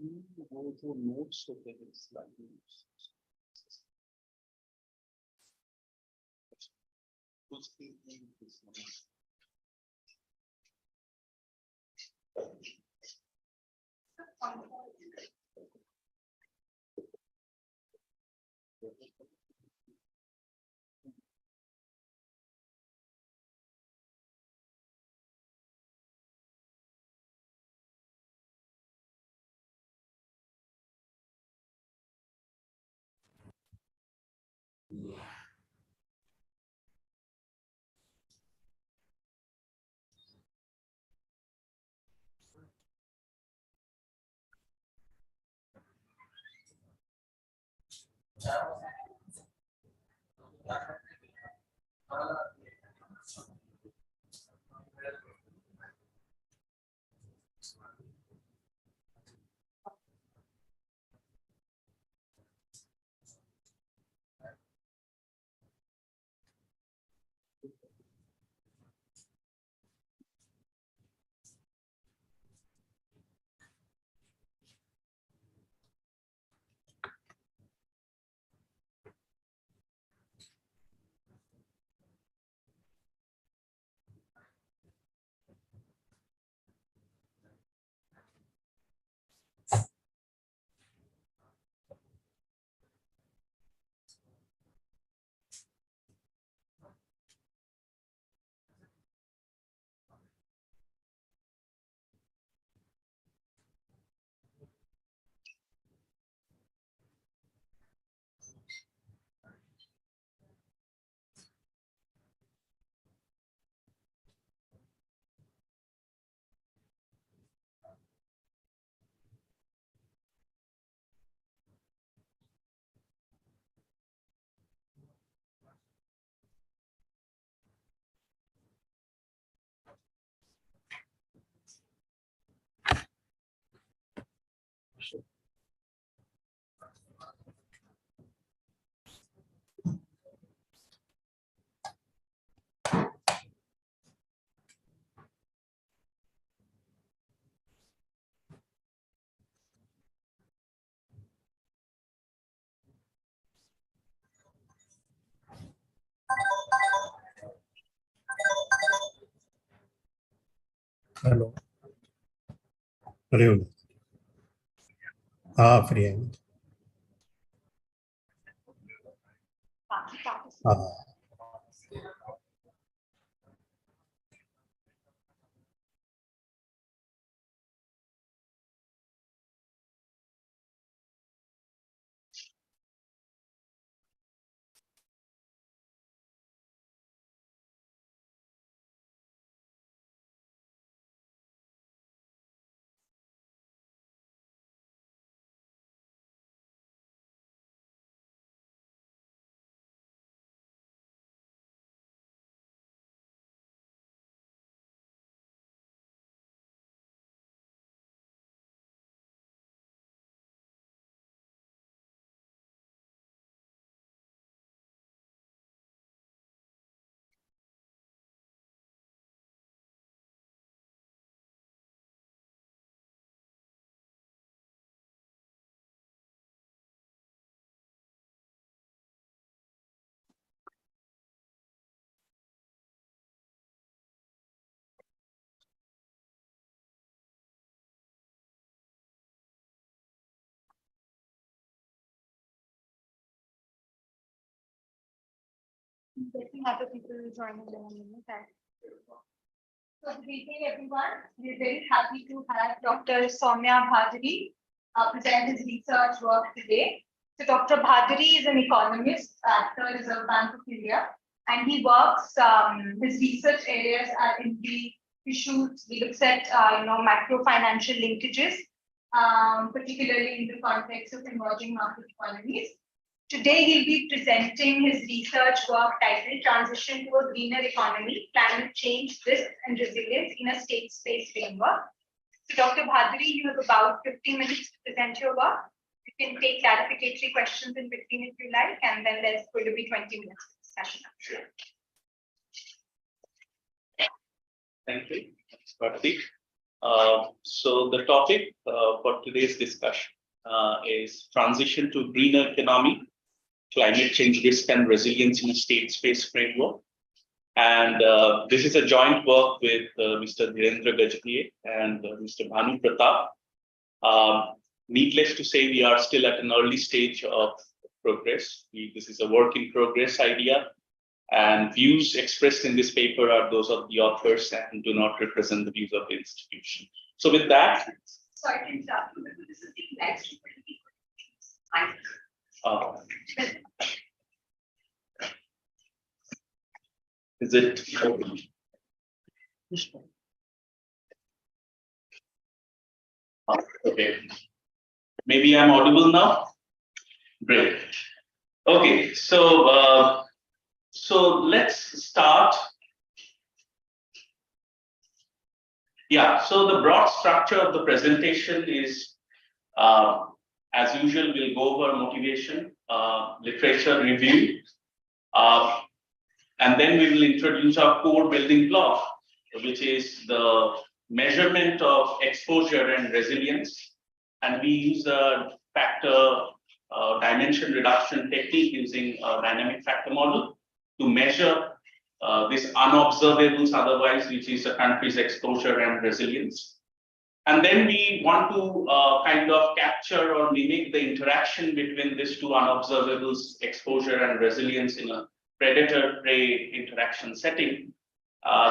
वो जो नोट्स होते हैं स्लाइड नोट्स उसकी हेलो हरिओम। हाँ फ्री है। हाँ Getting other people joining them in the time. So good evening everyone. We're very happy to have Dr. Soumya Bhadury present his research work today. So Dr. Bhadury is an economist at the Reserve Bank of India, and he works, his research areas are in the issues, he looks at macro financial linkages, particularly in the context of emerging market economies. Today, he'll be presenting his research work titled Transition to a Greener Economy, Climate Change, Risk and Resilience in a State Space Framework. So Dr. Bhadury, you have about 50 minutes to present your work. You can take clarificatory questions in between if you like, and then there's going to be 20 minutes of discussion. Thank you, Karthik. So the topic for today's discussion is transition to greener economy, climate change risk and resilience in a state-space framework. And this is a joint work with Mr. Dhirendra Gajpie and Mr. Bhanu Pratap. Needless to say, we are still at an early stage of progress. This is a work in progress idea, and views expressed in this paper are those of the authors and do not represent the views of the institution. So with that, Sorry to interrupt you, but this is the next. Is it okay? Okay. Maybe I'm audible now. Great. Okay, so let's start. Yeah, so the broad structure of the presentation is, as usual, we'll go over motivation, literature review, and then we will introduce our core building block, which is the measurement of exposure and resilience. And we use a factor dimension reduction technique using a dynamic factor model to measure this unobservables otherwise, which is a country's exposure and resilience. And then we want to kind of capture or mimic the interaction between these two unobservables, exposure and resilience, in a predator-prey interaction setting.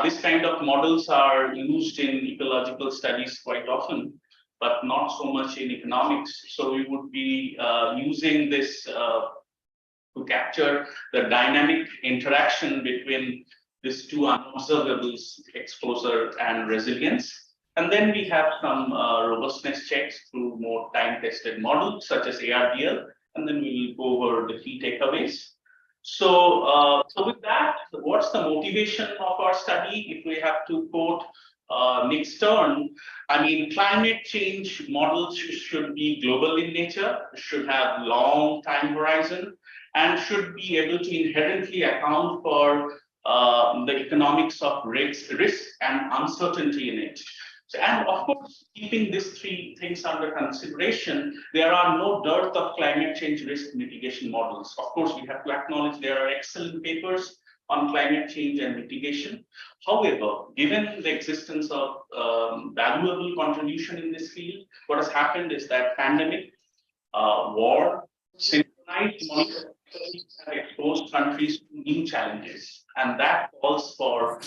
This kind of models are used in ecological studies quite often, but not so much in economics. So we would be using this to capture the dynamic interaction between these two unobservables, exposure and resilience. And then we have some robustness checks through more time-tested models such as ARDL, and then we will go over the key takeaways. So, with that, what's the motivation of our study? If we have to quote Nick Stern, I mean, climate change models should be global in nature, should have long time horizon, and should be able to inherently account for the economics of risk and uncertainty in it. So, and of course, keeping these three things under consideration, there are no dearth of climate change risk mitigation models. Of course, we have to acknowledge there are excellent papers on climate change and mitigation. However, given the existence of valuable contribution in this field, what has happened is that pandemic, war, synchronized monitoring have exposed countries to new challenges, and that calls for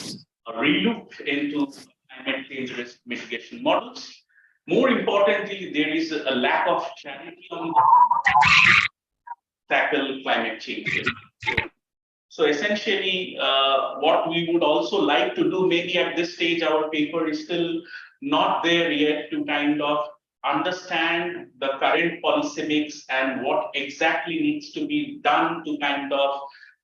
a relook into climate change risk mitigation models. More importantly, there is a lack of clarity on tackle climate change. So essentially, what we would also like to do, maybe at this stage, our paper is still not there yet to kind of understand the current policy mix and what exactly needs to be done to kind of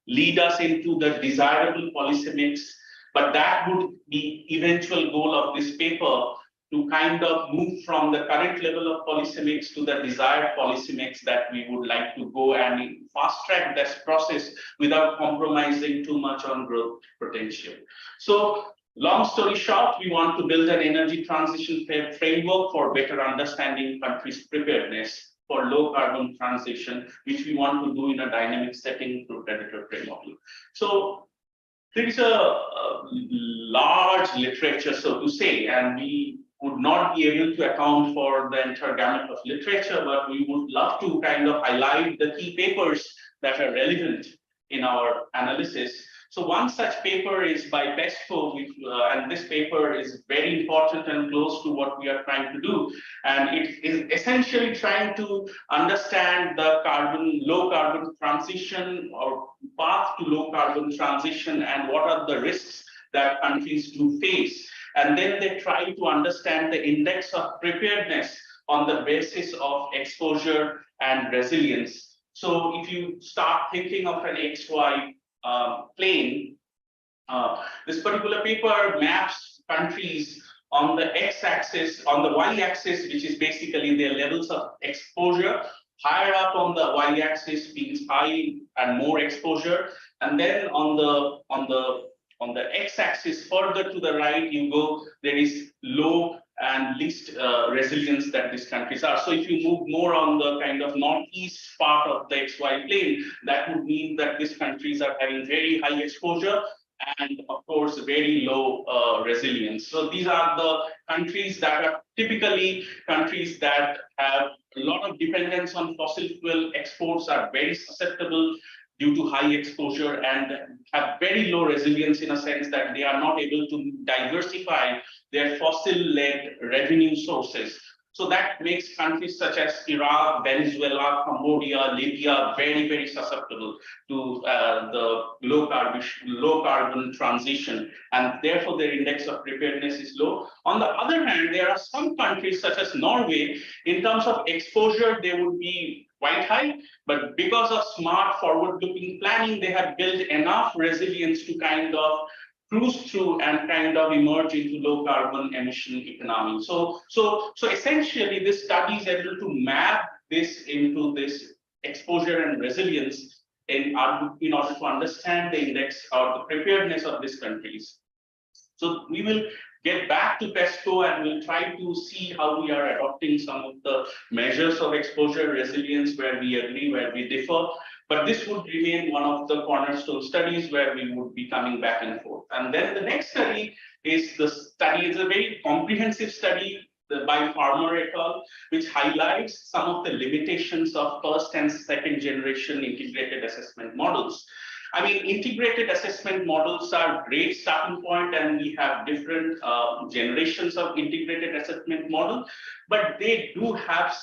lead us into the desirable policy mix. But that would be eventual goal of this paper, to kind of move from the current level of policy mix to the desired policy mix that we would like to go and fast track this process without compromising too much on growth potential. So long story short, we want to build an energy transition framework for better understanding countries' preparedness for low carbon transition, which we want to do in a dynamic setting through predator-prey model. So there is a large literature, so to say, and we would not be able to account for the entire gamut of literature, but we would love to kind of highlight the key papers that are relevant in our analysis. So one such paper is by PESCO, and this paper is very important and close to what we are trying to do. And it is essentially trying to understand the low carbon transition or path to low carbon transition and what are the risks that countries do face. And then they try to understand the index of preparedness on the basis of exposure and resilience. So if you start thinking of an XY plane, this particular paper maps countries on the x-axis, on the y-axis, which is basically their levels of exposure. Higher up on the y-axis means high and more exposure, and then on the x-axis further to the right, you go, there is low and least resilience that these countries are. So if you move more on the kind of northeast part of the XY plane, that would mean that these countries are having very high exposure and of course very low resilience. So these are the countries that are typically countries that have a lot of dependence on fossil fuel exports, are very susceptible due to high exposure and have very low resilience in a sense that they are not able to diversify their fossil-led revenue sources. So that makes countries such as Iraq, Venezuela, Cambodia, Libya very, very susceptible to the low carbon transition, and therefore their index of preparedness is low. On the other hand, there are some countries such as Norway, in terms of exposure, they would be quite high, but because of smart forward-looking planning, they have built enough resilience to kind of cruise through and kind of emerge into low carbon emission economy. So essentially, this study is able to map this into this exposure and resilience in order to understand the index or the preparedness of these countries. So we will get back to PESCO and we'll try to see how we are adopting some of the measures of exposure resilience where we agree, where we differ. But this would remain one of the cornerstone studies where we would be coming back and forth. And then the next study is a very comprehensive study by Farmer et al., which highlights some of the limitations of first and second generation integrated assessment models. I mean, integrated assessment models are great starting point, and we have different generations of integrated assessment model, but they do have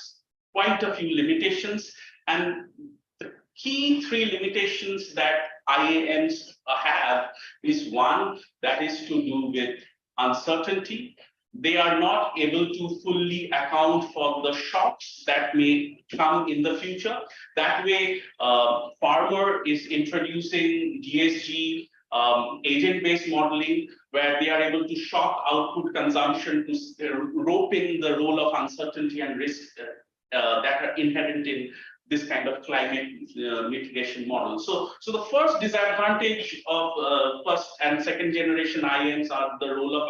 quite a few limitations. And the key three limitations that IAMs have is one, that is to do with uncertainty. They are not able to fully account for the shocks that may come in the future. That way, Farmer is introducing DSG agent-based modeling, where they are able to shock output consumption to rope in the role of uncertainty and risk that are inherent in this kind of climate mitigation model. So the first disadvantage of first and second generation IAMs are the role of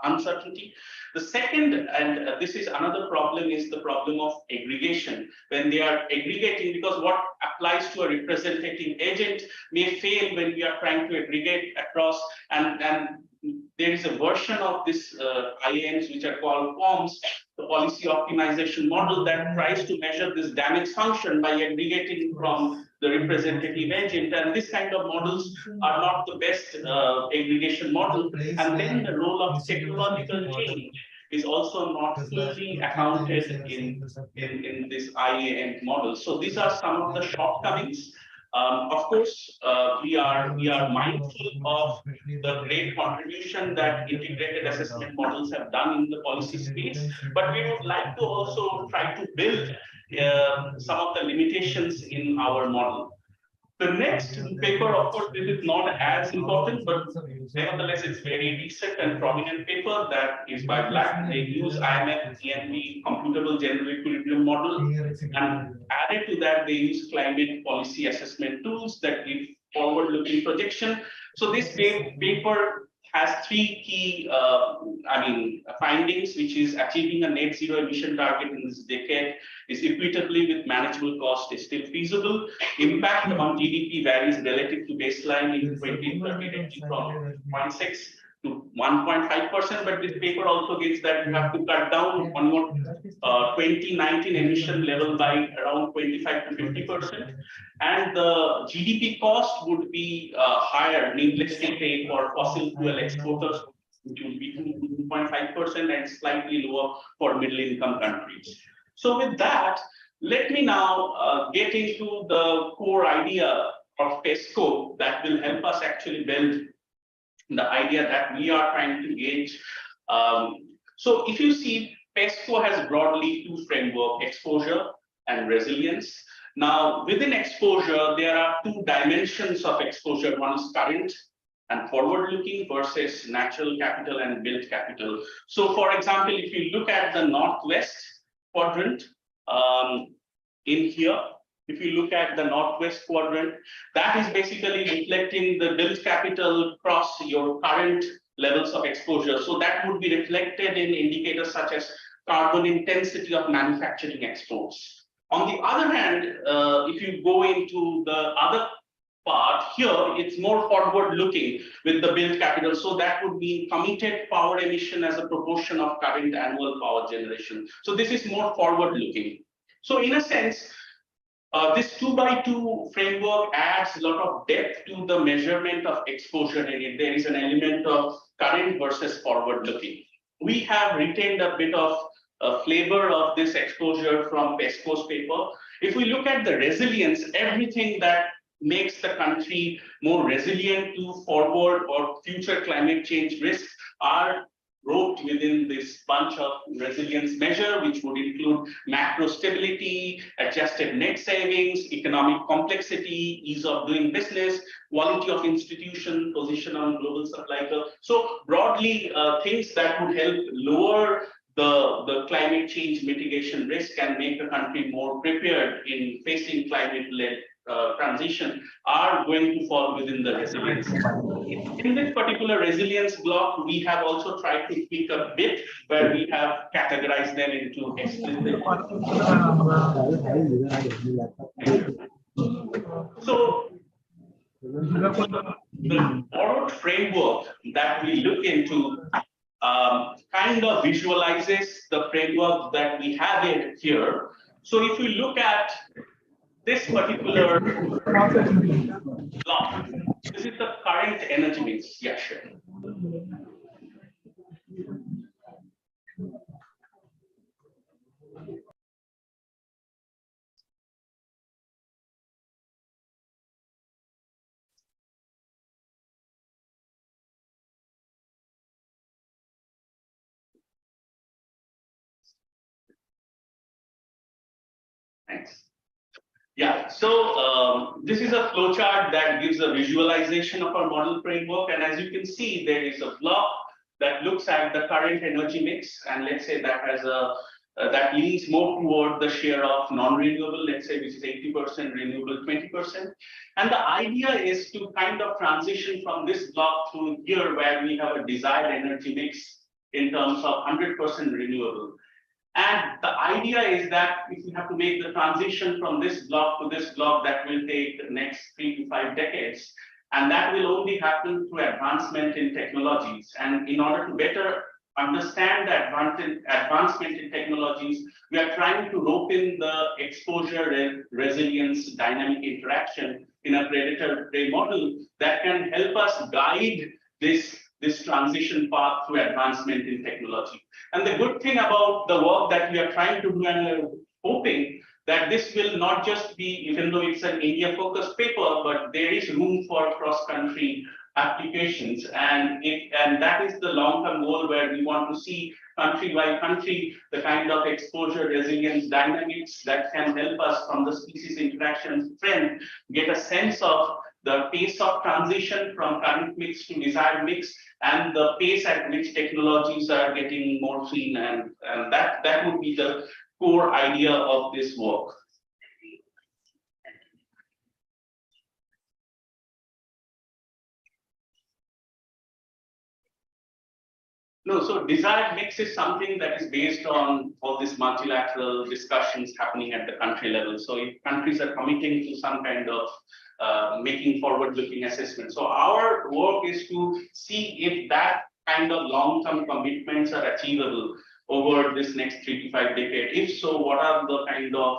uncertainty. The second, and this is another problem, is the problem of aggregation. When they are aggregating, because what applies to a representative agent may fail when we are trying to aggregate across, and there is a version of this IAMs which are called POMs, the policy optimization model, that tries to measure this damage function by aggregating from the representative agent. And this kind of models are not the best aggregation model. And then the role of technological change is also not fully accounted in this IAM model. So these are some of the shortcomings. Of course, we are mindful of the great contribution that integrated assessment models have done in the policy space, but we would like to also try to build some of the limitations in our model. The next paper, of course, this is not as important, but nevertheless, it's very recent and prominent paper that is by Black. They use IMF ENV computable general equilibrium model, and added to that, they use climate policy assessment tools that give forward-looking projection. So this paper has three key findings, which is achieving a net zero emission target in this decade is equitably with manageable cost is still feasible. Impact on GDP varies relative to baseline in 2030 from 0.6 to 1.5%, but this paper also gives that you have to cut down on your 2019 emission level by around 25 to 50%, and the GDP cost would be higher, needless to say, for fossil fuel exporters, which would be 2.5% and slightly lower for middle income countries. So with that, let me now get into the core idea of PESCO that will help us actually build the idea that we are trying to gauge. So if you see, PESCO has broadly two frameworks, exposure and resilience. Now, within exposure, there are two dimensions of exposure. One is current and forward-looking versus natural capital and built capital. So for example, if you look at the Northwest quadrant in here, if you look at the Northwest quadrant, that is basically reflecting the built capital across your current levels of exposure. So that would be reflected in indicators such as carbon intensity of manufacturing exports. On the other hand, if you go into the other part here, it's more forward looking with the built capital. So that would be committed power emission as a proportion of current annual power generation. So this is more forward looking. So in a sense, this 2x2 framework adds a lot of depth to the measurement of exposure in it. There is an element of current versus forward looking. We have retained a bit of a flavor of this exposure from PESCO's paper. If we look at the resilience, everything that makes the country more resilient to forward or future climate change risks are wrote within this bunch of resilience measure, which would include macro stability, adjusted net savings, economic complexity, ease of doing business, quality of institution, position on global supply curve. So broadly, things that would help lower the climate change mitigation risk and make the country more prepared in facing climate-led transition are going to fall within the resilience. In this particular resilience block, we have also tried to tweak a bit where we have categorized them into explicit. So the borrowed framework that we look into kind of visualizes the framework that we have it here. So if you look at this particular block, this is the current energy mix. Yeah, sure. Thanks. Yeah, so this is a flowchart that gives a visualization of our model framework. And as you can see, there is a block that looks at the current energy mix. And let's say that has a, that leans more toward the share of non-renewable, let's say, which is 80% renewable, 20%. And the idea is to kind of transition from this block to here where we have a desired energy mix in terms of 100% renewable. And the idea is that if we have to make the transition from this block to this block, that will take the next 3 to 5 decades. And that will only happen through advancement in technologies. And in order to better understand the advancement in technologies, we are trying to rope in the exposure and resilience dynamic interaction in a predator-prey model that can help us guide this transition path to advancement in technology. And the good thing about the work that we are trying to do, and we're hoping that this will not just be, even though it's an India-focused paper, but there is room for cross-country applications. And that is the long-term goal where we want to see country by country the kind of exposure resilience dynamics that can help us from the species interaction trend get a sense of the pace of transition from current mix to desired mix, and the pace at which technologies are getting more clean, and that would be the core idea of this work. No, so desired mix is something that is based on all these multilateral discussions happening at the country level. So if countries are committing to some kind of making forward-looking assessments. So our work is to see if that kind of long-term commitments are achievable over this next 3 to 5 decades. If so, what are the kind of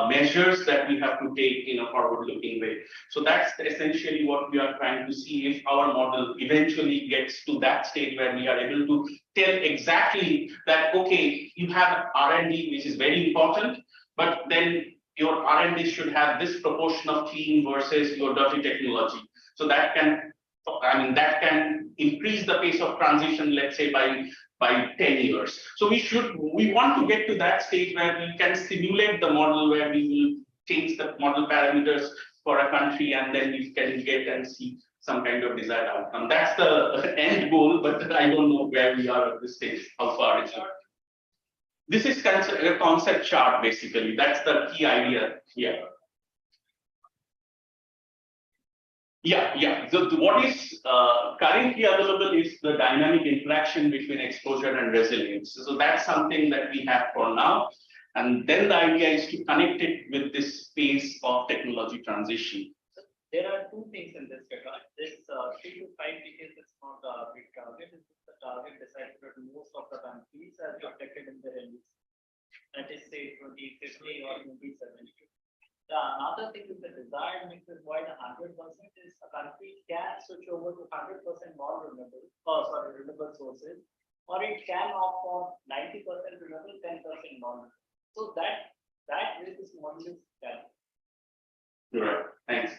measures that we have to take in a forward-looking way? So that's essentially what we are trying to see, if our model eventually gets to that stage where we are able to tell exactly that, okay, you have R&D, which is very important, but then your R&D should have this proportion of clean versus your dirty technology. So that can, that can increase the pace of transition, let's say by 10 years. So we want to get to that stage where we can simulate the model, where we will change the model parameters for a country, and then we can get and see some kind of desired outcome. That's the end goal, but I don't know where we are at this stage, how far is it. This is a concept chart, basically. That's the key idea here. Yeah. What is currently available is the dynamic interaction between exposure and resilience. So that's something that we have for now. And then the idea is to connect it with this phase of technology transition. There are two things in this regard. This 3 to 5 decades is not a big target. It's the target decided by most of the countries as reflected in their NDC. That is say 2050 or 2070. The another thing is the desired mix is why the 100% is a country can switch over to 100% renewable sources, or it can opt for 90% renewable, 10% non-renewable. So that way this model is done. Right. Thanks.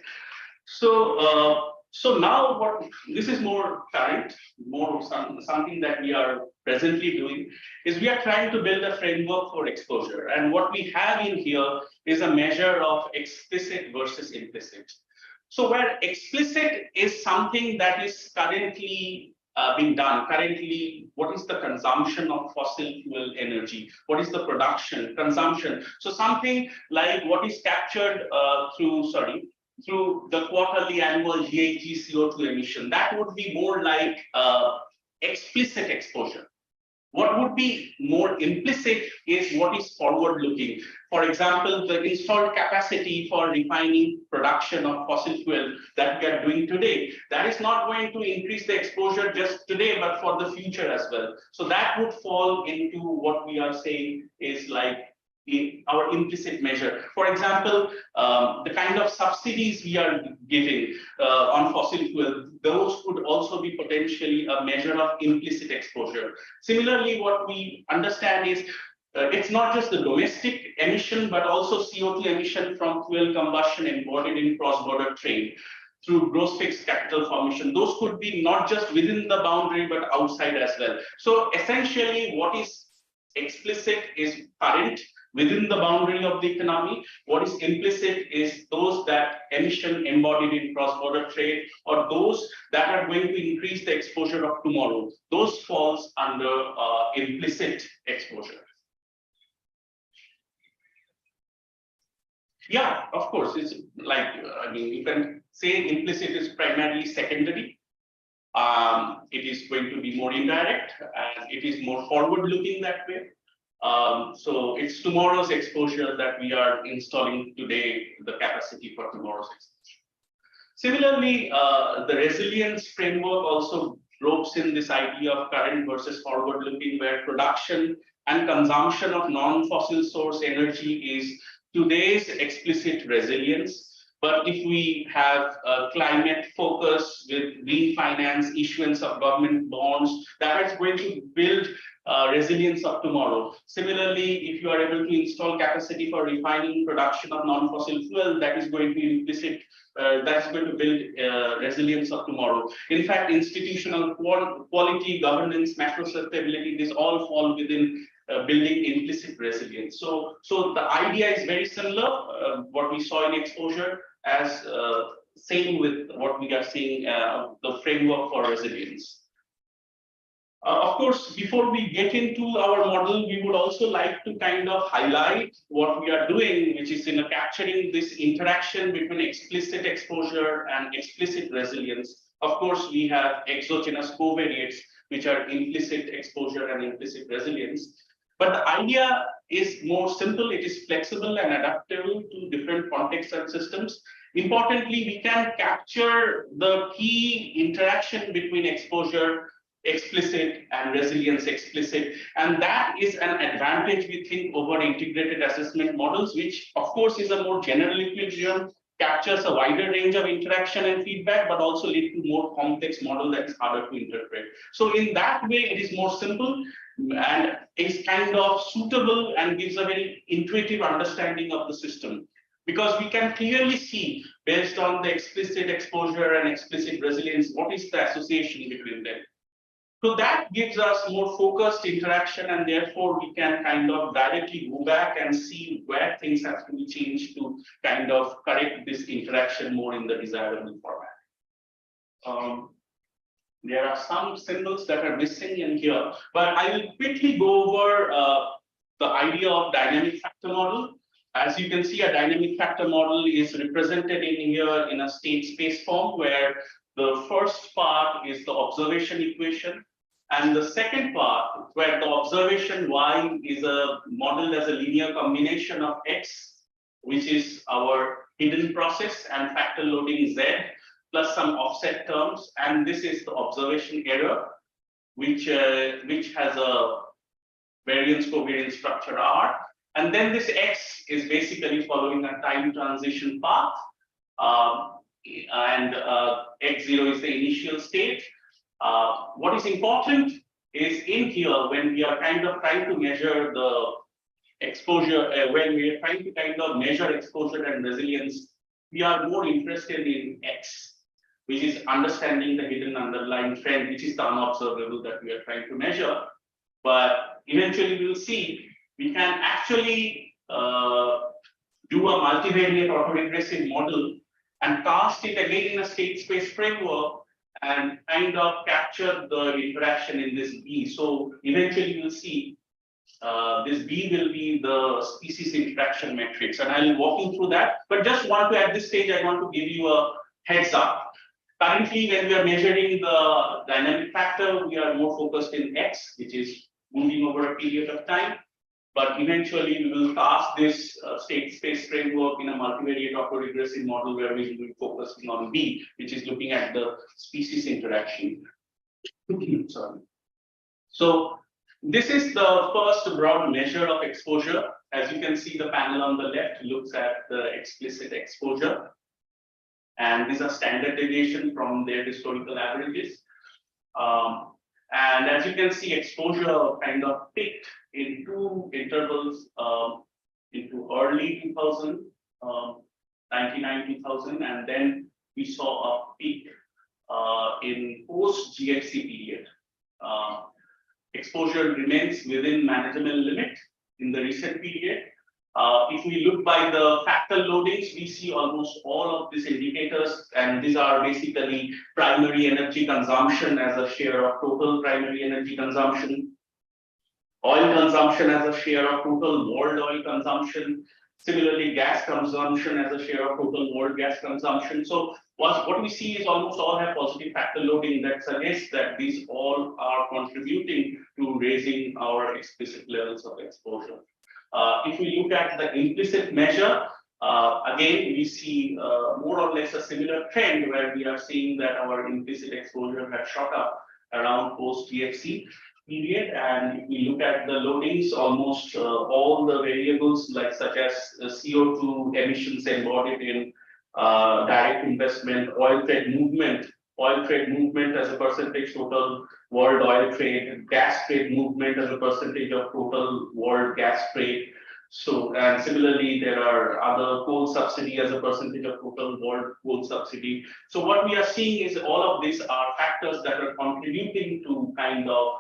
So now what this is more current, something that we are presently doing is we are trying to build a framework for exposure. And what we have in here is a measure of explicit versus implicit. So where explicit is something that is currently being done. Currently, what is the consumption of fossil fuel energy? What is the production, consumption? So something like what is captured through the quarterly annual GHG CO2 emission. That would be more like explicit exposure. What would be more implicit is what is forward-looking. For example, the installed capacity for refining production of fossil fuel that we are doing today, that is not going to increase the exposure just today, but for the future as well. So that would fall into what we are saying is like our implicit measure. For example, the kind of subsidies we are giving on fossil fuel, those could also be potentially a measure of implicit exposure. Similarly, what we understand is it's not just the domestic emission, but also CO2 emission from fuel combustion embodied in cross-border trade through gross fixed capital formation. Those could be not just within the boundary, but outside as well. So essentially, what is explicit is current within the boundary of the economy. What is implicit is those that emission embodied in cross-border trade, or those that are going to increase the exposure of tomorrow. Those falls under implicit exposure. Yeah, of course, it's like, I mean, you can say implicit is primarily secondary. It is going to be more indirect, and it is more forward-looking that way. So it's tomorrow's exposure that we are installing today, the capacity for tomorrow's exposure. Similarly, the resilience framework also ropes in this idea of current versus forward-looking, where production and consumption of non-fossil source energy is today's explicit resilience. But if we have climate focus with green finance, issuance of government bonds, that is going to build resilience of tomorrow. Similarly, if you are able to install capacity for refining production of non-fossil fuel, that is going to implicit, that's going to build resilience of tomorrow. In fact, institutional quality, governance, macro stability, these all fall within building implicit resilience. So the idea is very similar, what we saw in exposure, as same with what we are seeing, the framework for resilience. Of course, before we get into our model, we would also like to kind of highlight what we are doing, which is in capturing this interaction between explicit exposure and explicit resilience. Of course, we have exogenous covariates, which are implicit exposure and implicit resilience. But the idea is more simple. It is flexible and adaptable to different contexts and systems. Importantly, we can capture the key interaction between exposure explicit and resilience explicit, and that is an advantage, we think, over integrated assessment models, which of course is a more general equilibrium, captures a wider range of interaction and feedback, but also lead to more complex model that is harder to interpret. So in that way, it is more simple and is kind of suitable and gives a very intuitive understanding of the system, because we can clearly see, based on the explicit exposure and explicit resilience, what is the association between them. So that gives us more focused interaction, and therefore we can kind of directly go back and see where things have to be changed to kind of correct this interaction more in the desirable format. There are some symbols that are missing in here, but I will quickly go over the idea of dynamic factor model. As you can see, a dynamic factor model is represented in here in a state space form, where the first part is the observation equation, and the second part, where the observation y is a modeled as a linear combination of x, which is our hidden process, and factor loading z, plus some offset terms, and this is the observation error, which has a variance covariance structure R. And then this X is basically following a time transition path. And X0 is the initial state. What is important is in here, when we are kind of trying to measure the exposure, when we are trying to kind of measure exposure and resilience, we are more interested in X, which is understanding the hidden underlying trend, which is the unobservable that we are trying to measure. But eventually we'll see we can actually do a multivariate autoregressive model and cast it again in a state space framework and kind of capture the interaction in this B. So eventually we'll see this B will be the species interaction matrix, and I'll walk you through that. But just want to, at this stage, I want to give you a heads up. Currently, when we are measuring the dynamic factor, we are more focused in X, which is moving over a period of time. But eventually, we will cast this state space framework in a multivariate autoregressive model where we will be focusing on B, which is looking at the species interaction. Sorry. So this is the first broad measure of exposure. As you can see, the panel on the left looks at the explicit exposure. And these are standard deviation from their historical averages. And as you can see, exposure kind of peaked in two intervals into early 2000, 99-2000, and then we saw a peak in post-GFC period. Exposure remains within manageable limit in the recent period. If we look by the factor loadings, we see almost all of these indicators, and these are basically primary energy consumption as a share of total primary energy consumption, oil consumption as a share of total world oil consumption, similarly gas consumption as a share of total world gas consumption. So what we see is almost all have positive factor loading that suggests that these all are contributing to raising our explicit levels of exposure. If we look at the implicit measure, again, we see more or less a similar trend where we are seeing that our implicit exposure has shot up around post-GFC period. And if we look at the loadings, almost all the variables like such as CO2 emissions embodied in direct investment, oil trade movement as a percentage total world oil trade, gas trade movement as a percentage of total world gas trade. So, and similarly, there are other coal subsidy as a percentage of total world coal subsidy. So what we are seeing is all of these are factors that are contributing to kind of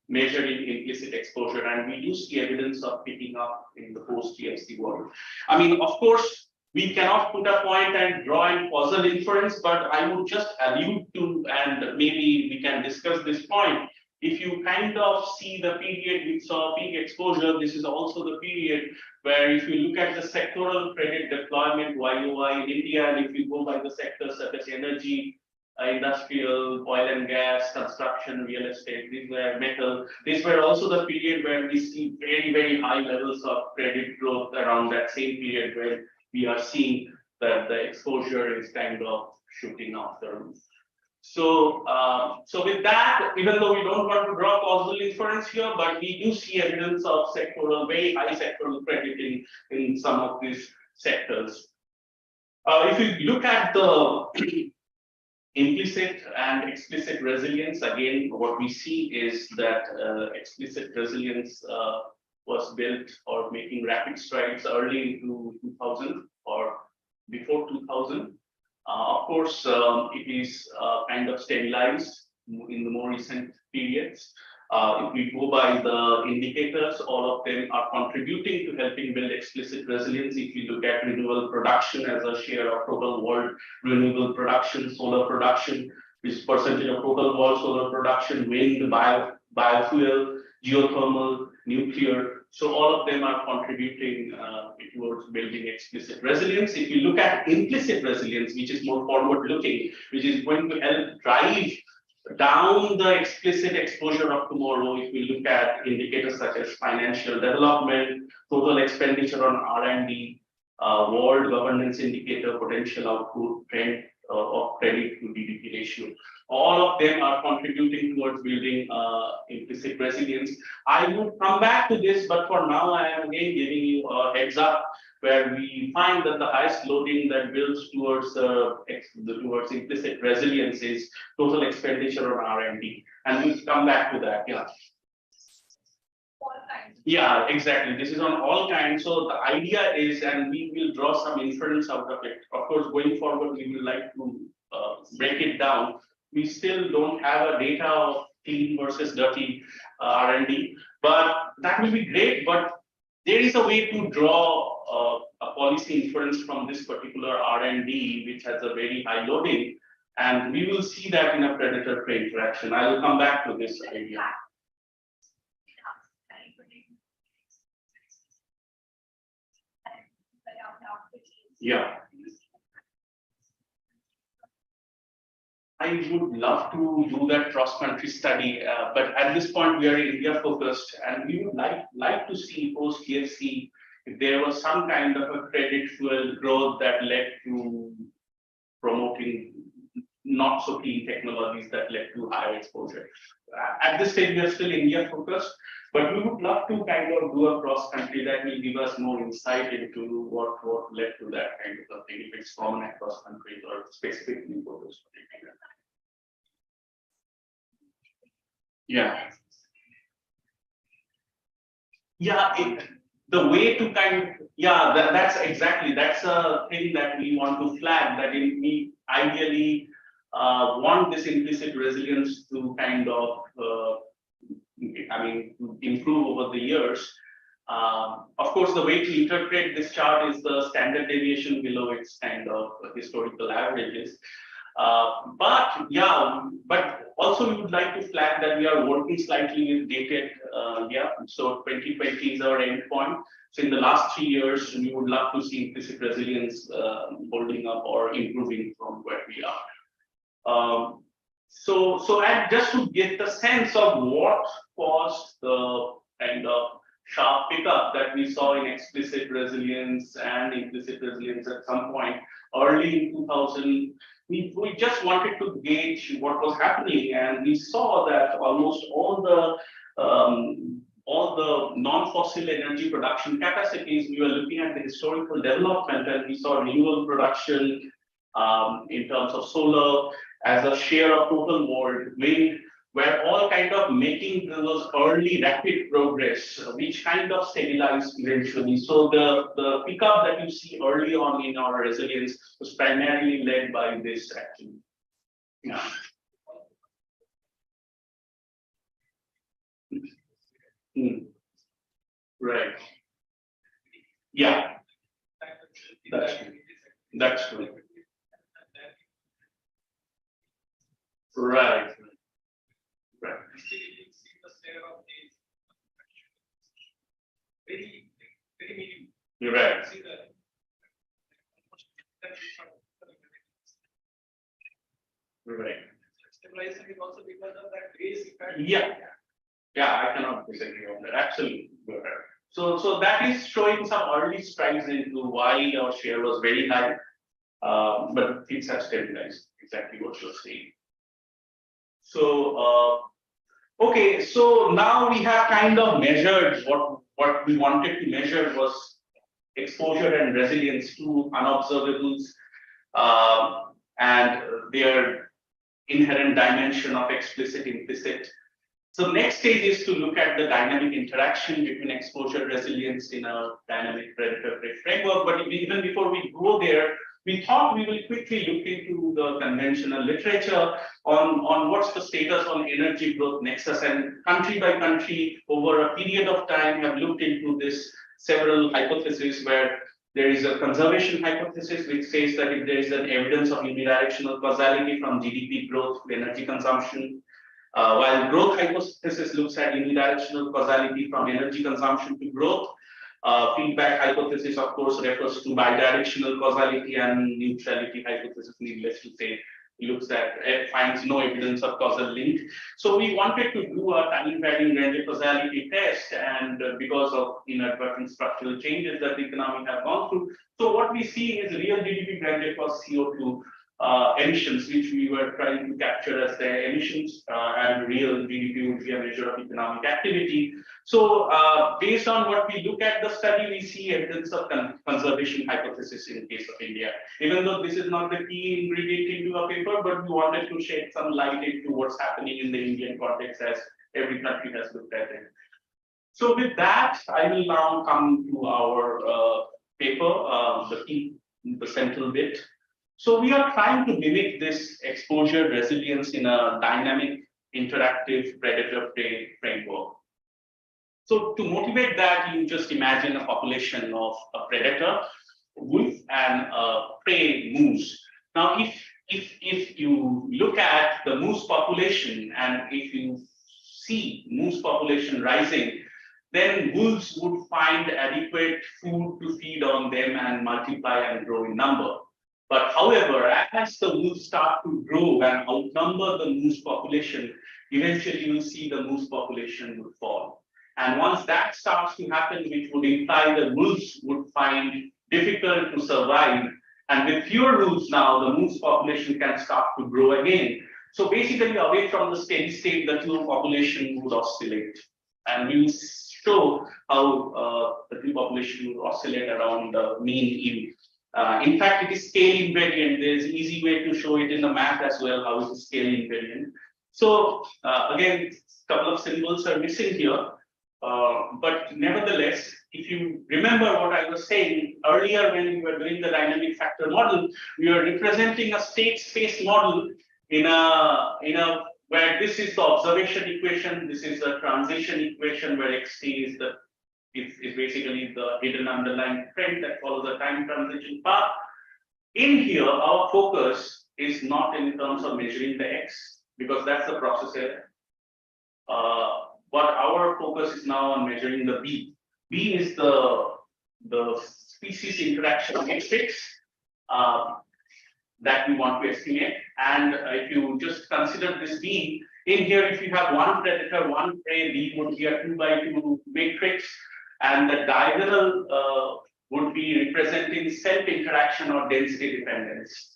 measuring implicit exposure, and we do see evidence of picking up in the post-GFC world. I mean, of course, we cannot put a point and draw a causal inference, but I would just allude to, and maybe we can discuss this point. If you kind of see the period we saw peak exposure, this is also the period where if you look at the sectoral credit deployment YOY in India, and if you go by the sectors such as energy, industrial, oil and gas, construction, real estate, these were metal. These were also the period where we see very, very high levels of credit growth around that same period where we are seeing that the exposure is kind of shooting off the roof. So, so with that, even though we don't want to draw causal inference here, but we do see evidence of sectoral, very high sectoral credit in some of these sectors. If you look at the implicit and explicit resilience, again, what we see is that explicit resilience was built or making rapid strides early into 2000 or before 2000. Of course, it is kind of stabilized in the more recent periods. If we go by the indicators, all of them are contributing to helping build explicit resilience. If you look at renewable production as a share of total world renewable production, solar production, which is percentage of total world solar production, wind, biofuel, geothermal, nuclear. So all of them are contributing towards building explicit resilience. If you look at implicit resilience, which is more forward-looking, which is going to help drive down the explicit exposure of tomorrow, if we look at indicators such as financial development, total expenditure on R&D, world governance indicator, potential output, trend of credit to GDP ratio. All of them are contributing towards building implicit resilience. I would come back to this, but for now, I am again giving you a heads up where we find that the highest loading that builds towards implicit resilience is total expenditure on R&D, and we'll come back to that. Yeah. Yeah, exactly. This is on all kinds. So the idea is, and we will draw some inference out of it. Of course, going forward, we will like to break it down. We still don't have a data of clean versus dirty R&D, but that will be great. But there is a way to draw a policy inference from this particular R&D, which has a very high loading, and we will see that in a predator-prey interaction. I will come back to this idea. Yeah. I would love to do that cross-country study, but at this point we are India focused, and we would like to see post GFC if there was some kind of a credit fuel growth that led to promoting not so clean technologies that led to higher exposure. At this stage, we are still India focused, but we would love to kind of do a cross-country that will give us more insight into what led to that kind of a thing, if it's common across countries or specifically focused. Yeah. Yeah, the way to that's exactly, that's a thing that we want to flag, that we ideally want this implicit resilience to kind of, to improve over the years. Of course, the way to interpret this chart is the standard deviation below its kind of historical averages. But also we would like to flag that we are working slightly with dated, so 2020 is our end point. So in the last 3 years, we would love to see implicit resilience holding up or improving from where we are. And just to get the sense of what caused the kind of sharp pickup that we saw in explicit resilience and implicit resilience at some point early in 2000, we just wanted to gauge what was happening, and we saw that almost all the non-fossil energy production capacities, we were looking at the historical development, and we saw renewable production in terms of solar as a share of total world, wind, were all kind of making those early rapid progress, which kind of stabilized eventually. So the pickup that you see early on in our resilience was primarily led by this actually. Yeah. Right. Yeah. That's true. Right. Right. You're right. Right. Stabilizing is also because of that base effect. Yeah. Yeah, I cannot disagree on that. Absolutely. So that is showing some early strides into why our share was very high, but things have stabilized. Exactly what you're saying. So okay, so now we have kind of measured what we wanted to measure was exposure and resilience to unobservables and their inherent dimension of explicit, implicit. So next stage is to look at the dynamic interaction between exposure resilience in a dynamic predator-prey framework. But even before we go there, we thought we will quickly look into the conventional literature on what's the status on energy growth nexus, and country by country over a period of time have looked into this several hypotheses, where there is a conservation hypothesis which says that if there is an evidence of unidirectional causality from GDP growth to energy consumption, While growth hypothesis looks at unidirectional causality from energy consumption to growth, feedback hypothesis, of course, refers to bidirectional causality, and neutrality hypothesis, needless to say, looks at finds no evidence of causal link. So we wanted to do a time varying range of causality test, and because of inadvertent structural changes that the economy have gone through, so what we see is real GDP granted for CO2 emissions, which we were trying to capture as the emissions, and real GDP would be a measure of economic activity. So based on what we look at the study, we see evidence of conservation hypothesis in case of India. Even though this is not the key ingredient into a paper, but we wanted to shed some light into what's happening in the Indian context as every country has looked at it. So with that, I will now come to our paper, the central bit. So we are trying to mimic this exposure resilience in a dynamic, interactive predator-prey framework. So to motivate that, you just imagine a population of a predator, wolf, and a prey moose. Now, if you look at the moose population and if you see moose population rising, then wolves would find adequate food to feed on them and multiply and grow in number. But however, as the wolves start to grow and outnumber the moose population, eventually you will see the moose population would fall. And once that starts to happen, which would imply the wolves would find difficult to survive, and with fewer wolves now, the moose population can start to grow again. So basically, away from the steady state, the two population would oscillate. And we will show how the two population would oscillate around the mean yield. In fact, it is scale invariant. There's an easy way to show it in the math as well, how it is scale invariant. So again, a couple of symbols are missing here. But nevertheless, if you remember what I was saying earlier when we were doing the dynamic factor model, we are representing a state space model in a where this is the observation equation, this is the transition equation, where xt is the is basically the hidden underlying trend that follows the time transition path. In here, our focus is not in terms of measuring the x, because that's the process error. But our focus is now on measuring the b. B is the species interaction matrix that we want to estimate. And if you just consider this b, in here, if you have one predator, one prey, b would be a 2 by 2 matrix. And the diagonal would be representing self-interaction or density dependence.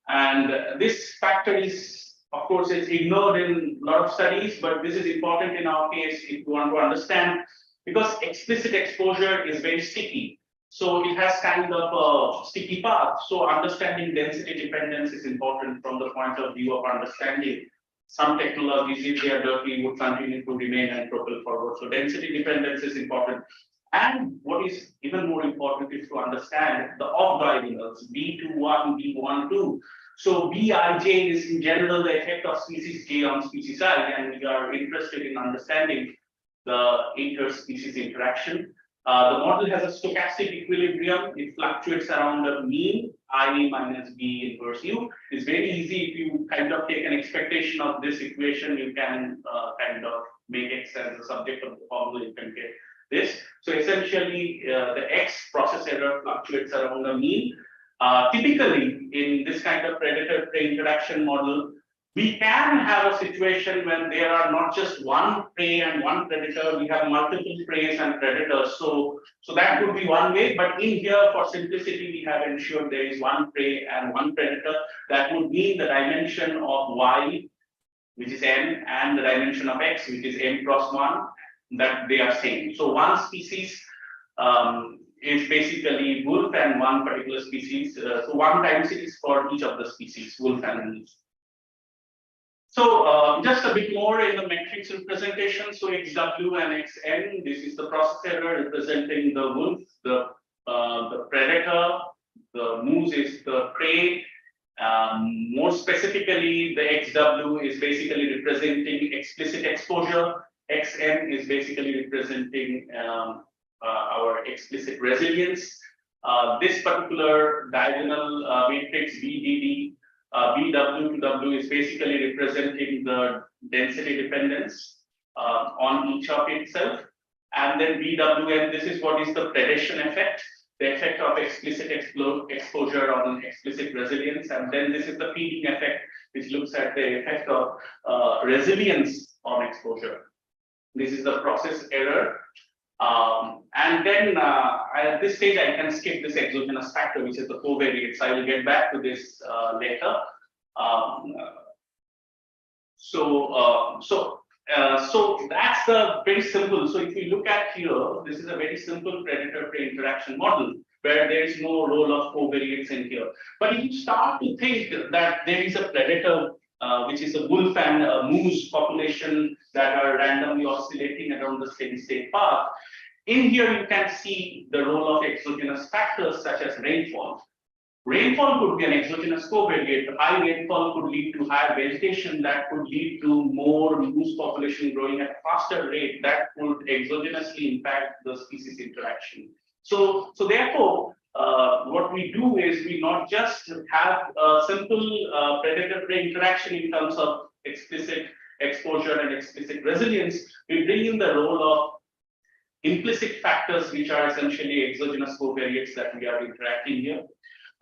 And this factor is, of course, it's ignored in a lot of studies, but this is important in our case if you want to understand, because explicit exposure is very sticky. So it has kind of a sticky path. So understanding density dependence is important from the point of view of understanding some technologies, if they are dirty, would continue to remain and propel forward. So density dependence is important. And what is even more important is to understand the off diagonals, B21, B12. So Bij is in general the effect of species J on species I, and we are interested in understanding the interspecies interaction. The model has a stochastic equilibrium. It fluctuates around the mean, I minus B inverse U. It's very easy. If you kind of take an expectation of this equation, you can kind of make X as the subject of the formula, you can get this. So essentially, the X process error fluctuates around the mean. Typically, in this kind of predator-prey interaction model, we can have a situation when there are not just one prey and one predator, we have multiple preys and predators. So that could be one way, but in here, for simplicity, we have ensured there is one prey and one predator. That would mean the dimension of Y, which is M, and the dimension of X, which is M cross 1, that they are same. So one species is basically wolf and one particular species. So one times it is for each of the species, wolf and wolf. So just a bit more in the matrix representation. So XW and XN, this is the process error representing the wolf, the predator, the moose is the prey. More specifically, the XW is basically representing explicit exposure. XN is basically representing our explicit resilience. This particular diagonal matrix BDD, BW to W is basically representing the density dependence on each of itself. And then BWM, this is what is the predation effect, the effect of explicit exposure on explicit resilience. And then this is the feeding effect, which looks at the effect of resilience on exposure. This is the process error. And then at this stage, I can skip this exogenous factor, which is the covariates. I will get back to this later. So that's the very simple. So if you look at here, this is a very simple predator-prey interaction model where there is no role of covariates in here. But if you start to think that there is a predator, which is a wolf and a moose population that are randomly oscillating around the steady state path, in here you can see the role of exogenous factors such as rainfall. Rainfall could be an exogenous covariate. High rainfall could lead to higher vegetation that could lead to more moose population growing at a faster rate that could exogenously impact the species interaction. So therefore, what we do is we not just have a simple predator-prey interaction in terms of explicit exposure and explicit resilience, we bring in the role of implicit factors, which are essentially exogenous covariates that we are interacting here.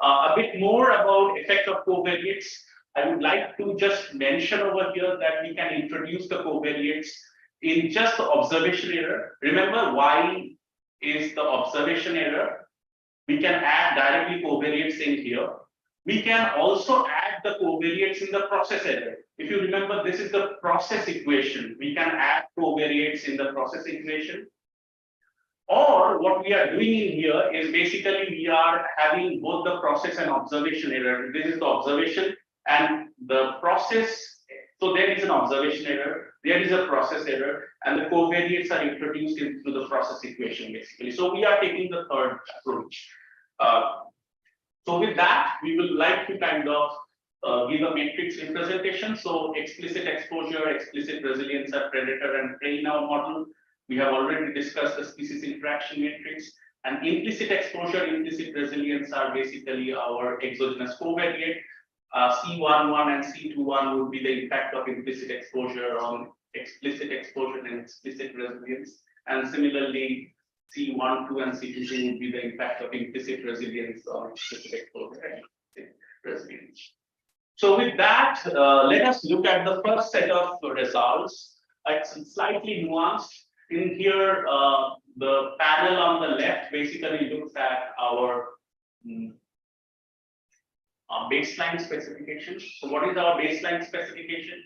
A bit more about effect of covariates. I would like to just mention over here that we can introduce the covariates in just the observation error. Remember, Y is the observation error. We can add directly covariates in here. We can also add the covariates in the process error. If you remember, this is the process equation. We can add covariates in the process equation. Or what we are doing in here is basically we are having both the process and observation error. This is the observation and the process. So there is an observation error, there is a process error, and the covariates are introduced into the process equation basically. So we are taking the third approach. So with that, we would like to kind of give a matrix representation. So explicit exposure, explicit resilience are predator and prey in our model. We have already discussed the species interaction matrix, and implicit exposure, implicit resilience are basically our exogenous covariate. C11 and C21 would be the impact of implicit exposure on explicit exposure and explicit resilience. And similarly, C12 and C22 would be the impact of implicit resilience on explicit exposure and implicit resilience. So with that, let us look at the first set of results. It's slightly nuanced. In here, the panel on the left basically looks at our baseline specification. So what is our baseline specification?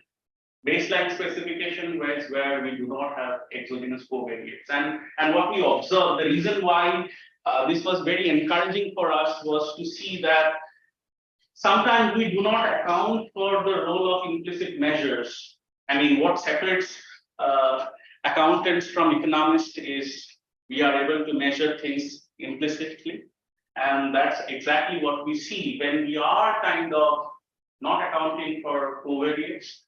Baseline specification is where we do not have exogenous covariates. And what we observed, the reason why this was very encouraging for us was to see that sometimes we do not account for the role of implicit measures. I mean, what separates accountants from economists is we are able to measure things implicitly. And that's exactly what we see when we are kind of not accounting for covariates.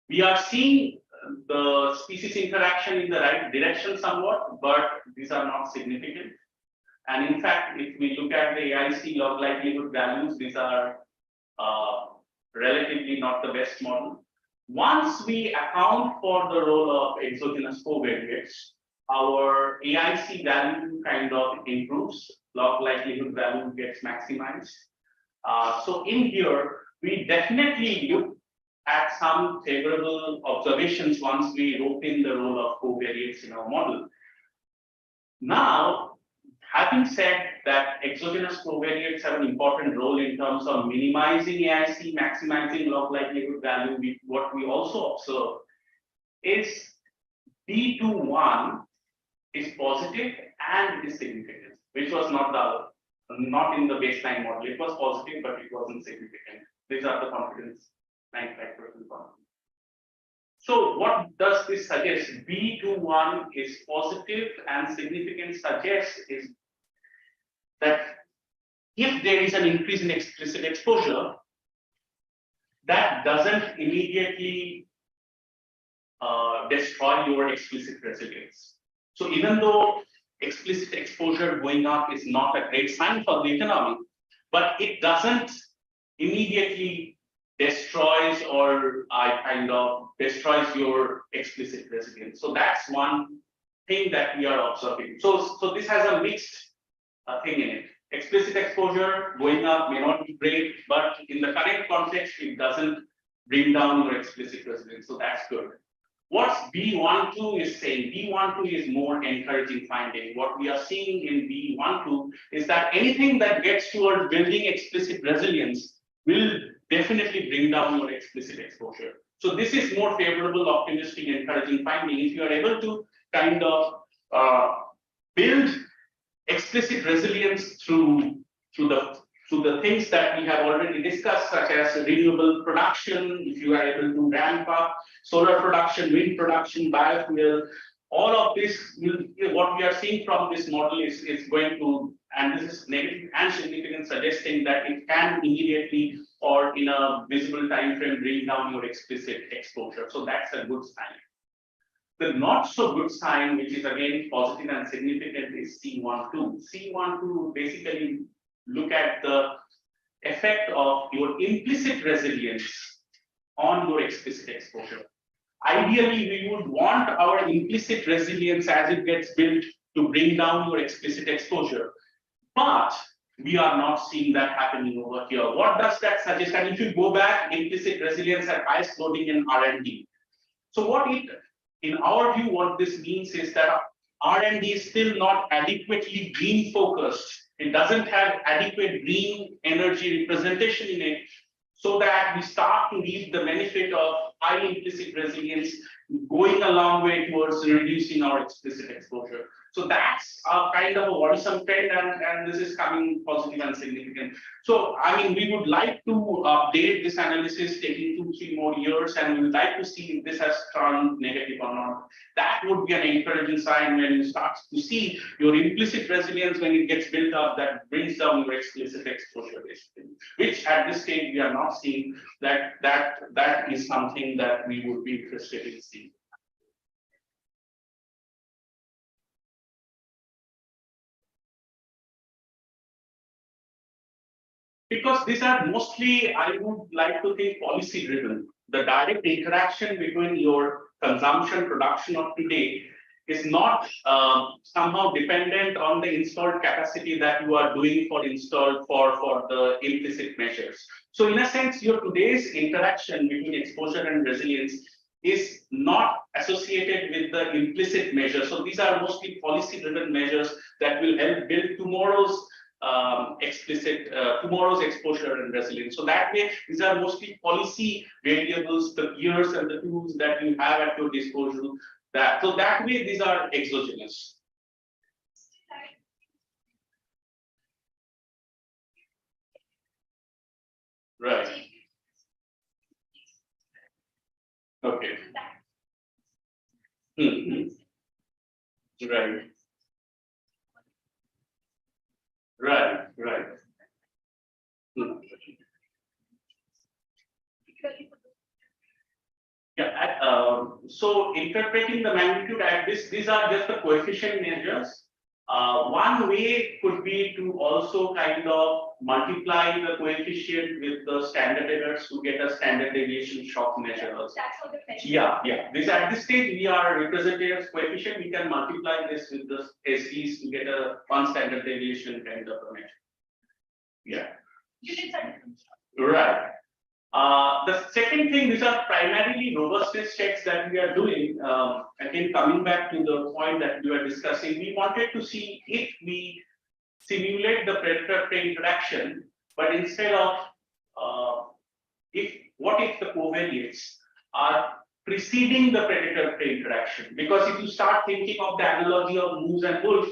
We are seeing the species interaction in the right direction somewhat, but these are not significant. And in fact, if we look at the AIC log likelihood values, these are relatively not the best model. Once we account for the role of exogenous covariates, our AIC value kind of improves, log likelihood value gets maximized. So in here, we definitely look at some favorable observations once we rope in the role of covariates in our model. Now, having said that exogenous covariates have an important role in terms of minimizing AIC, maximizing log likelihood value, what we also observe is B21 is positive and is significant, which was not in the baseline model. It was positive, but it wasn't significant. These are the confidence, 95% confidence. So what does this suggest? B21 is positive and significant suggests is that if there is an increase in explicit exposure, that doesn't immediately destroy your explicit resilience. So even though explicit exposure going up is not a great sign for the economy, but it doesn't immediately destroys or kind of destroys your explicit resilience. So that's one thing that we are observing. So this has a mixed thing in it. Explicit exposure going up may not be great, but in the current context, it doesn't bring down your explicit resilience. So that's good. What B12 is saying, B12 is more encouraging finding. What we are seeing in B12 is that anything that gets towards building explicit resilience will definitely bring down your explicit exposure. So this is more favorable, optimistic, encouraging finding. If you are able to kind of build explicit resilience through the things that we have already discussed, such as renewable production, if you are able to ramp up solar production, wind production, biofuel, all of this what we are seeing from this model is going to, and this is negative and significant, suggesting that it can immediately or in a visible time frame bring down your explicit exposure. So that's a good sign. The not so good sign, which is again positive and significant, is C12. C12 basically look at the effect of your implicit resilience on your explicit exposure. Ideally, we would want our implicit resilience as it gets built to bring down your explicit exposure. But we are not seeing that happening over here. What does that suggest? And if you go back, implicit resilience at highest loading in R&D. So in our view, what this means is that R&D is still not adequately green focused. It doesn't have adequate green energy representation in it, so that we start to reap the benefit of high implicit resilience going a long way towards reducing our explicit exposure. So that's a kind of a worrisome trend, and this is coming positive and significant. So, I mean, we would like to update this analysis taking 2-3 more years, and we would like to see if this has turned negative or not. That would be an encouraging sign when you start to see your implicit resilience when it gets built up, that brings down your explicit exposure, basically, which at this stage we are not seeing. That is something that we would be interested in seeing. Because these are mostly, I would like to think, policy driven. The direct interaction between your consumption production of today is not somehow dependent on the installed capacity that you are doing for the implicit measures. So in a sense, your today's interaction between exposure and resilience is not associated with the implicit measures. So these are mostly policy driven measures that will help build tomorrow's tomorrow's exposure and resilience. So that way, these are mostly policy variables, the gears and the tools that you have at your disposal. So that way, these are exogenous. Right. Okay. Right. Right. Yeah. So interpreting the magnitude at these are just the coefficient measures. One way could be to also kind of multiply the coefficient with the standard errors to get a standard deviation shock measure also. That's what the measure. Yeah. At this stage, we are representing as coefficient. We can multiply this with the SDs to get a one standard deviation kind of a measure. Yeah. Units are different. Right. The second thing, these are primarily robustness checks that we are doing. Again, coming back to the point that we were discussing, we wanted to see if we simulate the predator-prey interaction, but instead of what if the covariates are preceding the predator-prey interaction? Because if you start thinking of the analogy of moose and wolf,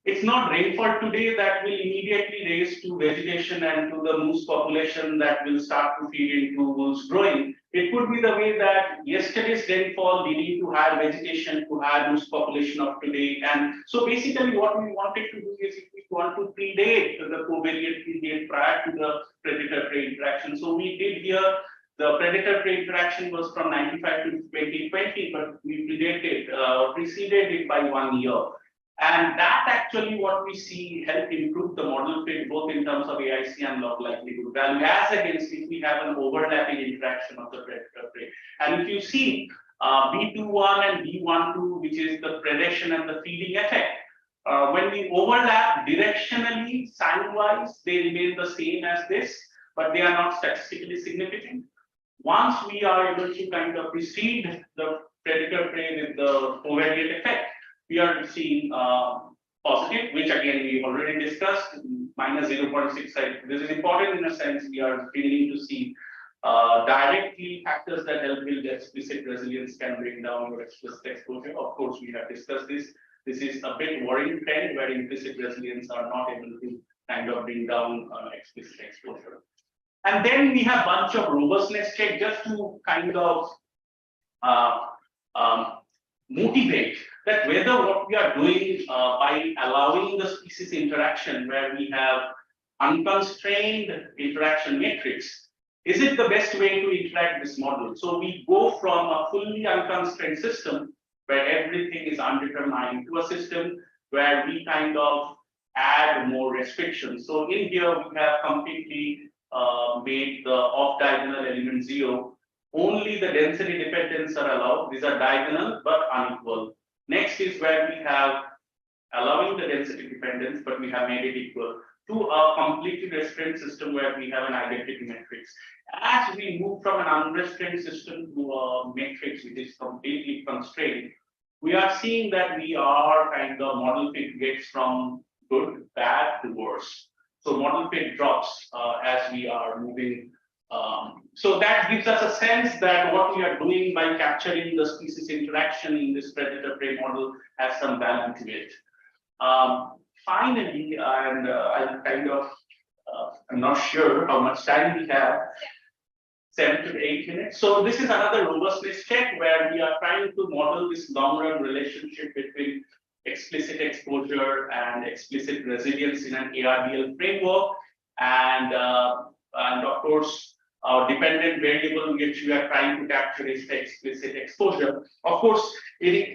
it's not rainfall today that will immediately raise to vegetation and to the moose population that will start to feed into wolves growing. It could be the way that yesterday's rainfall leading to higher vegetation to higher moose population of today. And so basically what we wanted to do is if we want to predate the covariate period prior to the predator-prey interaction. So we did here, the predator-prey interaction was from 95 to 2020, but we preceded it by 1 year. And that actually what we see help improve the model fit both in terms of AIC and log likelihood value, as against if we have an overlapping interaction of the predator prey. And if you see B21 and B12, which is the predation and the feeding effect, when we overlap directionally, sign-wise, they remain the same as this, but they are not statistically significant. Once we are able to kind of precede the predator prey with the covariate effect, we are seeing positive, which again we already discussed, minus 0.65. This is important in a sense we are beginning to see directly factors that help build explicit resilience can bring down your explicit exposure. Of course, we have discussed this. This is a bit worrying trend where implicit resilience are not able to kind of bring down explicit exposure. And then we have a bunch of robustness check just to kind of motivate that whether what we are doing by allowing the species interaction where we have unconstrained interaction matrix, is it the best way to interact this model? So we go from a fully unconstrained system where everything is undetermined to a system where we kind of add more restrictions. So in here we have completely made the off-diagonal element 0. Only the density dependence are allowed. These are diagonal but unequal. Next is where we have allowing the density dependence, but we have made it equal to a completely restrained system where we have an identity matrix. As we move from an unrestrained system to a matrix which is completely constrained, we are seeing that we are kind of model fit gets from good, bad to worse. So model fit drops as we are moving. So that gives us a sense that what we are doing by capturing the species interaction in this predator-prey model has some value to it. Finally, and I'm kind of, I'm not sure how much time we have, 7 to 8 minutes. So this is another robustness check where we are trying to model this long-run relationship between explicit exposure and explicit resilience in an ARDL framework, and of course, our dependent variable which we are trying to capture is the explicit exposure. Of course,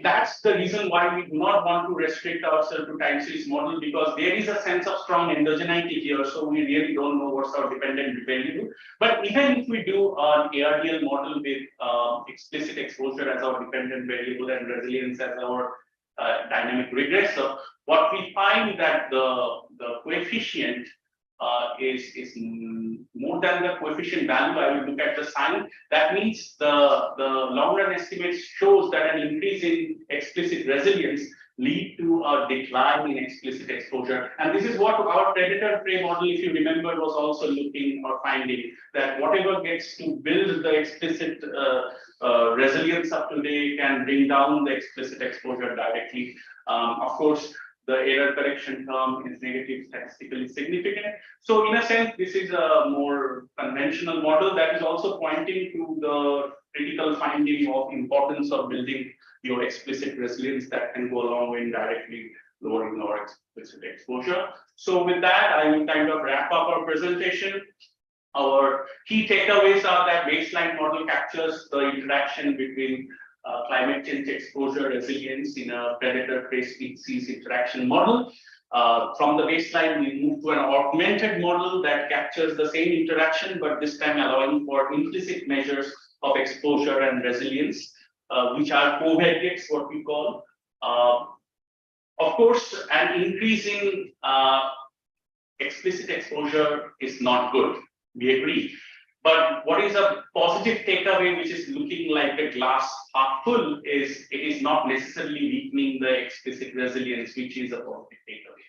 that's the reason why we do not want to restrict ourselves to time series model, because there is a sense of strong endogeneity here, so we really don't know what's our dependent variable. But even if we do an ARDL model with explicit exposure as our dependent variable and resilience as our dynamic regressor, what we find that the coefficient is more than the coefficient value. I will look at the sign. That means the long run estimates shows that an increase in explicit resilience lead to a decline in explicit exposure. And this is what our predator-prey model, if you remember, was also looking or finding, that whatever gets to build the explicit resilience up to date can bring down the explicit exposure directly. Of course, the error correction term is negative statistically significant. So in a sense, this is a more conventional model that is also pointing to the critical finding of importance of building your explicit resilience that can go along with directly lowering our explicit exposure. So with that, I will kind of wrap up our presentation. Our key takeaways are that baseline model captures the interaction between climate change exposure resilience in a predator-prey species interaction model. From the baseline, we move to an augmented model that captures the same interaction, but this time allowing for implicit measures of exposure and resilience, which are covariates, what we call. Of course, an increasing explicit exposure is not good. We agree. But what is a positive takeaway, which is looking like a glass half full, is it is not necessarily weakening the explicit resilience, which is a positive takeaway.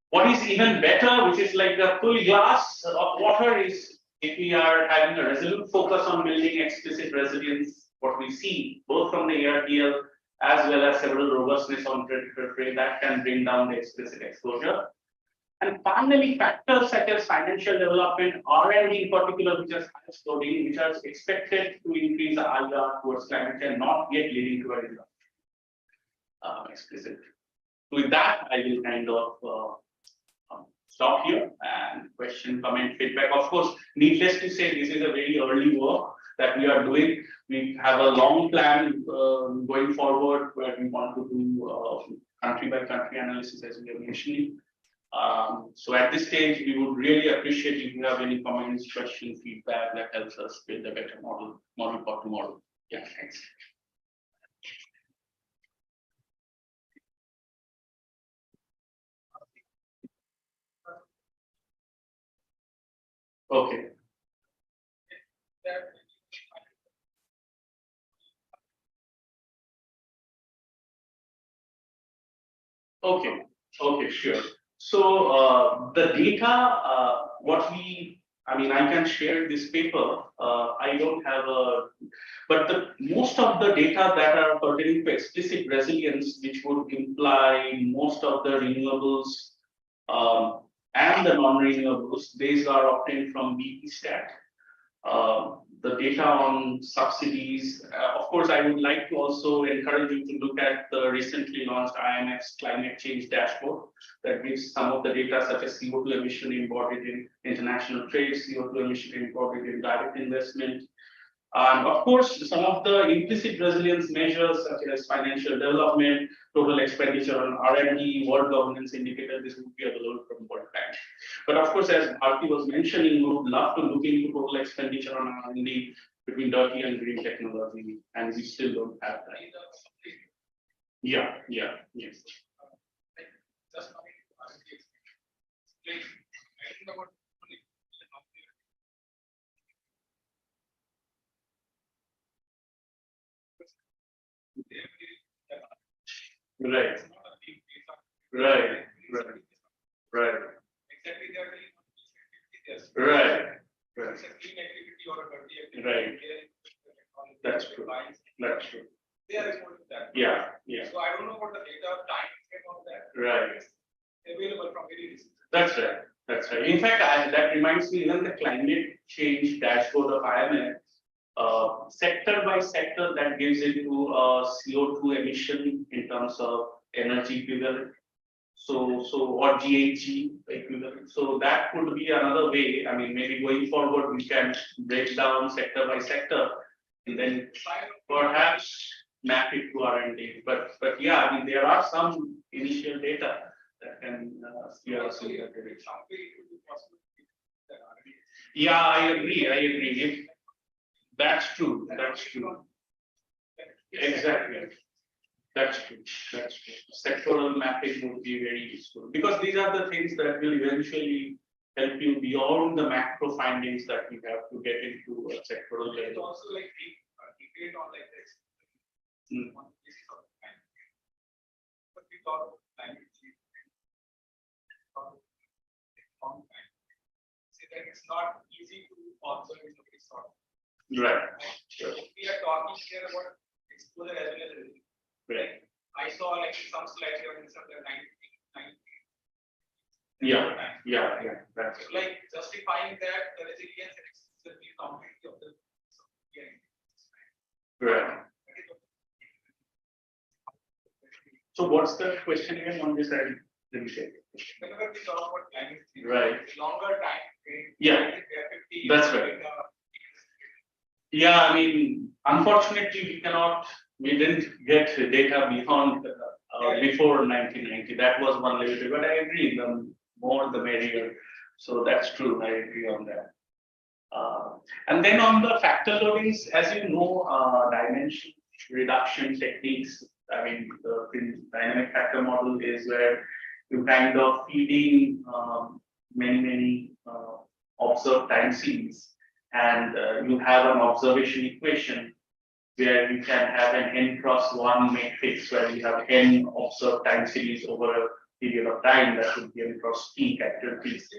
What is even better, which is like the full glass of water, is if we are having a resolute focus on building explicit resilience, what we see both from the ARDL as well as several robustness on predator-prey that can bring down the explicit exposure. And finally, factors such as financial development, R&D in particular, which is high loading, which are expected to increase the IR towards climate change, not yet leading to a result. Explicit. With that, I will kind of stop here and question, comment, feedback. Of course, needless to say, this is a very early work that we are doing. We have a long plan going forward where we want to do country by country analysis as we are mentioning. So at this stage, we would really appreciate if you have any comments, questions, feedback that helps us build a better model for tomorrow. Yeah, thanks. Okay. Okay. Okay, sure. So the data, I mean, I can share this paper. I don't have but the most of the data that are pertaining to explicit resilience, which would imply most of the renewables and the non-renewables, these are obtained from BP stat. The data on subsidies. Of course, I would like to also encourage you to look at the recently launched IMF's climate change dashboard that gives some of the data such as CO2 emission embodied in international trade, CO2 emission embodied in direct investment. And of course, some of the implicit resilience measures such as financial development, total expenditure on R&D, world governance indicator, this would be available from World Bank. But of course, as Bharti was mentioning, we would love to look into total expenditure on R&D between dirty and green technology, and we still don't have that. Yeah, yes. Right. Right. Right. Exactly, they are telling us. Right. It's a clean activity or a dirty activity. Right. That's true. That's true. They are reporting that. Yeah. So I don't know what the data time frame of that. Right. It's available from very recent. That's right. In fact, that reminds me, even the climate change dashboard of IMF, sector by sector, that gives into CO2 emission in terms of energy equivalent. So or GHG equivalent. So that could be another way. I mean, maybe going forward, we can break down sector by sector and then perhaps map it to R&D. But yeah, I mean, there are some initial data that can steer us in that direction. Yeah, I agree. That's true. Exactly. That's true. Sectoral mapping would be very useful because these are the things that will eventually help you beyond the macro findings that you have to get into a sectoral level. It's also like debate on like this. But we talk about climate change. See that it's not easy to observe in a very short. Right. Sure. We are talking here about exposure as well as resilience. Right. I saw like some slides here in some 90. Yeah. That's So like justifying that the resilience and the complexity of the right. So what's the question again on this? I didn't get it. Whenever we talk about climate change, Right. longer time frame. Yeah. 50 That's right. Yeah, I mean, unfortunately, we didn't get data beyond before 1990. That was one limited, but I agree, the more the merrier. So that's true, I agree on that. And then on the factor loadings, as you know, dimension reduction techniques, I mean, the dynamic factor model is where you kind of feed in many observed time series. And you have an observation equation where you can have an n cross 1 matrix where you have n observed time series over a period of time. That would be n cross t capital T. Basically,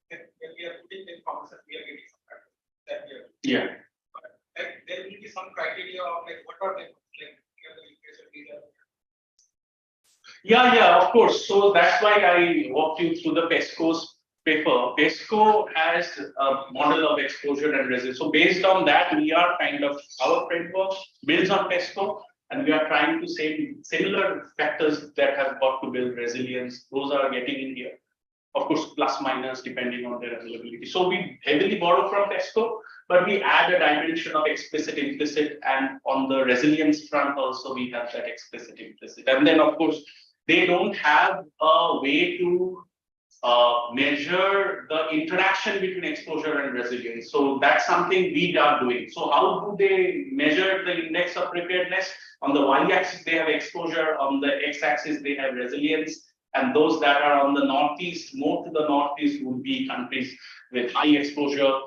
when we are putting the information, we are getting some factors that we are. Yeah. But like, there will be some criteria of like what are the like Yeah, of course. So that's why I walked you through the PESCO's paper. PESCO has a model of exposure and resilience. So based on that, we are our framework builds on PESCO, and we are trying to say similar factors that have got to build resilience. Those are getting in here. of course, plus minus depending on their availability. So we heavily borrow from Tesco, but we add a dimension of explicit, implicit, and on the resilience front also we have that explicit, implicit. And then of course, they don't have a way to measure the interaction between exposure and resilience. So that's something we are doing. So how do they measure the index of preparedness? On the y-axis, they have exposure. On the x-axis, they have resilience. And those that are on the northeast, more to the northeast, would be countries with high exposure,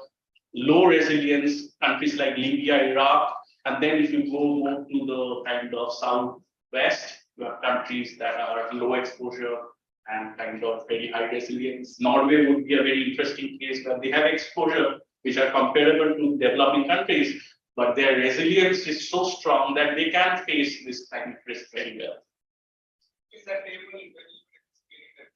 low resilience, countries like Libya, Iraq. And then if you go more to the kind of southwest, you have countries that are low exposure and kind of very high resilience. Norway would be a very interesting case where they have exposure which are comparable to developing countries, but their resilience is so strong that they can face this climate risk very well. Is that table when you explain that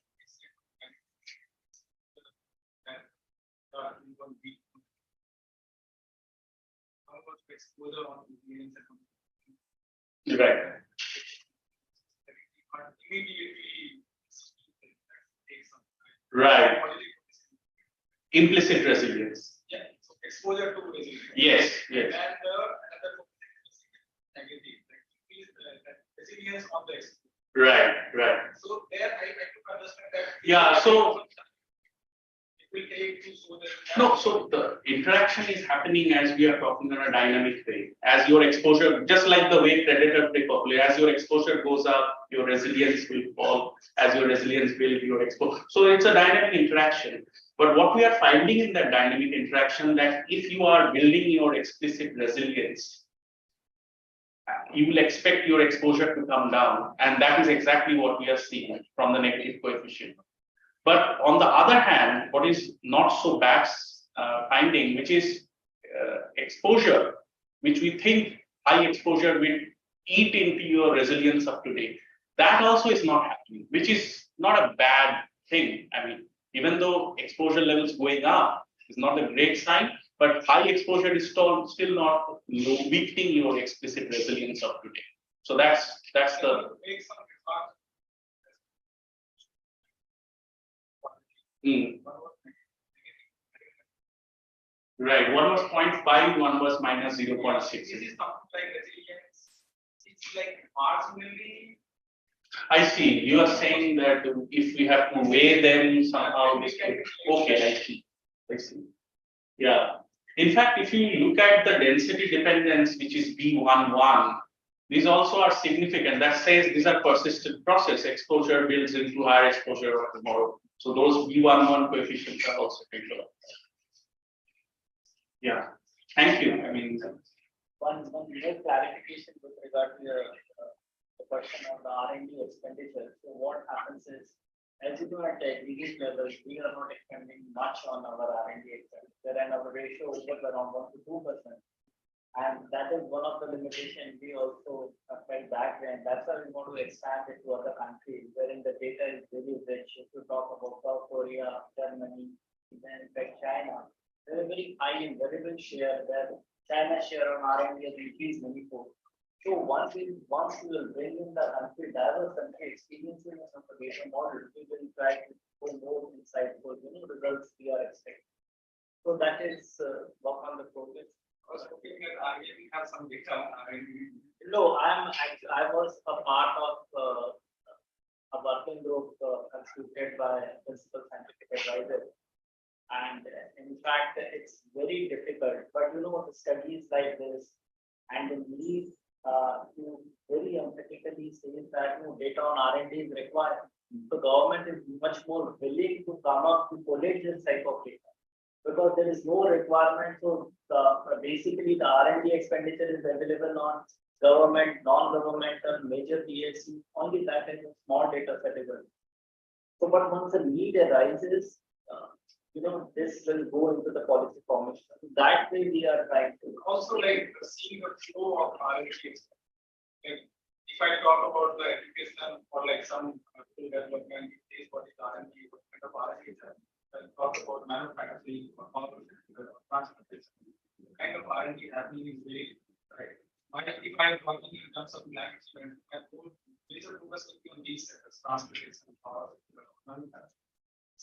how much exposure on resilience and Right. immediately takes some time. Right. Implicit resilience. Yeah, so exposure to resilience. Yes, yes. And another negative, like resilience on the exposure. Right, right. So there I took understand that. Yeah, so it will take to so that. no, so the interaction is happening as we are talking in a dynamic way. As your exposure, just like the way predator prey populate, as your exposure goes up, your resilience will fall. As your resilience builds, your exposure. So it's a dynamic interaction. But what we are finding in that dynamic interaction, that if you are building your explicit resilience, you will expect your exposure to come down, and that is exactly what we are seeing from the negative coefficient. But on the other hand, what is not so bad finding, which is exposure, which we think high exposure will eat into your resilience of today, that also is not happening, which is not a bad thing. I mean, even though exposure levels going up is not a great sign, but high exposure is still not weakening your explicit resilience of today. So that's the. Make some remarks. Right, one was 0.5, one was minus 0.6. This is something like resilience. It's like marginally. I see. You are saying that if we have to weigh them somehow, this could, okay, I see. I see. Yeah. In fact, if you look at the density dependence, which is B11, these also are significant. That says these are persistent process. Exposure builds into higher exposure of tomorrow. So those B11 coefficients are also taken up. Yeah. Thank you. I mean, One more clarification with regard to the question on the R&D expenditure. So what happens is, as you know, at the aggregate level, we are not expending much on our R&D expenditure, and our ratio is around 1 to 2%. And that is one of the limitations we also felt back then. That's why we want to expand it to other countries, wherein the data is really rich. If you talk about South Korea, Germany, even in fact China, there is a very high and variable share where China's share on R&D has increased many-fold. So once we will bring in the country, diverse country experiences of the data model, we will try to go more insightful, results we are expecting. So that is work on the progress. I was hoping that we have some data on R&D. No, I was a part of a working group constituted by principal scientific advisor. And in fact, it's very difficult. But the studies like this, and in these, you very emphatically say that data on R&D is required. The government is much more willing to come up to collect this type of data, because there is no requirement. So basically, the R&D expenditure is available on government, non-governmental, major PSC. Only that is a small data set available. So, but once the need arises, this will go into the policy formation. That way, we are trying to Also, like seeing the flow of R&D. Like, if I talk about the education or like some development, is what is R&D, what kind of R&D is that? I talk about manufacturing or transportation. Kind of R&D happening is very right. If I am working in terms of management, my whole major focus will be on these sectors, transportation, power, manufacturing.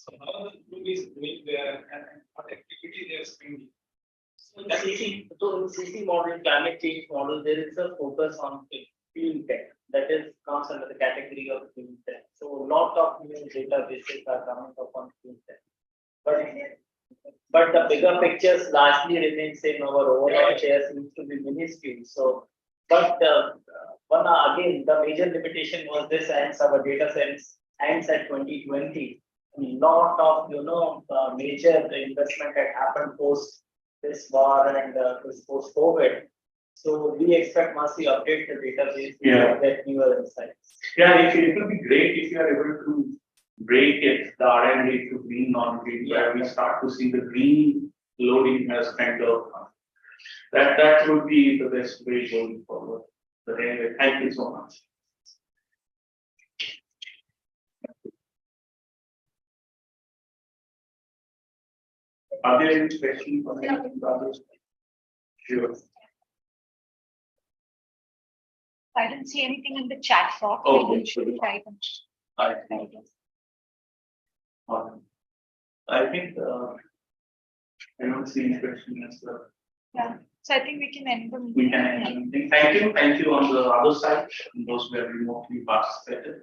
So how the group is doing there and what activity they are spending. So In CC model, climate change model, there is a focus on clean tech. That is comes under the category of clean tech. So a lot of new databases are coming up on clean tech. But the bigger pictures largely remain same. Our overall share seems to be minuscule. So, but one again, the major limitation was this, and our data sets ends at 2020. A lot of major investment had happened post this war and this post COVID. So we expect once we update the database, we Yeah. will get newer insights. Yeah, it will be great if you are able to break it, the R&D to green, non-green, where we start to see the green loading as kind of, that would be the best way going forward. But anyway, thank you so much. Are there any questions from any others? Sure. I didn't see anything in the chat box. Okay, Maybe sure. type in. I think, I don't see any questions. Yeah, so I think we can end the meeting. We can end the meeting. Thank you on the other side, and those who have remotely participated.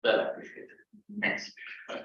Well appreciated. Thanks. Bye.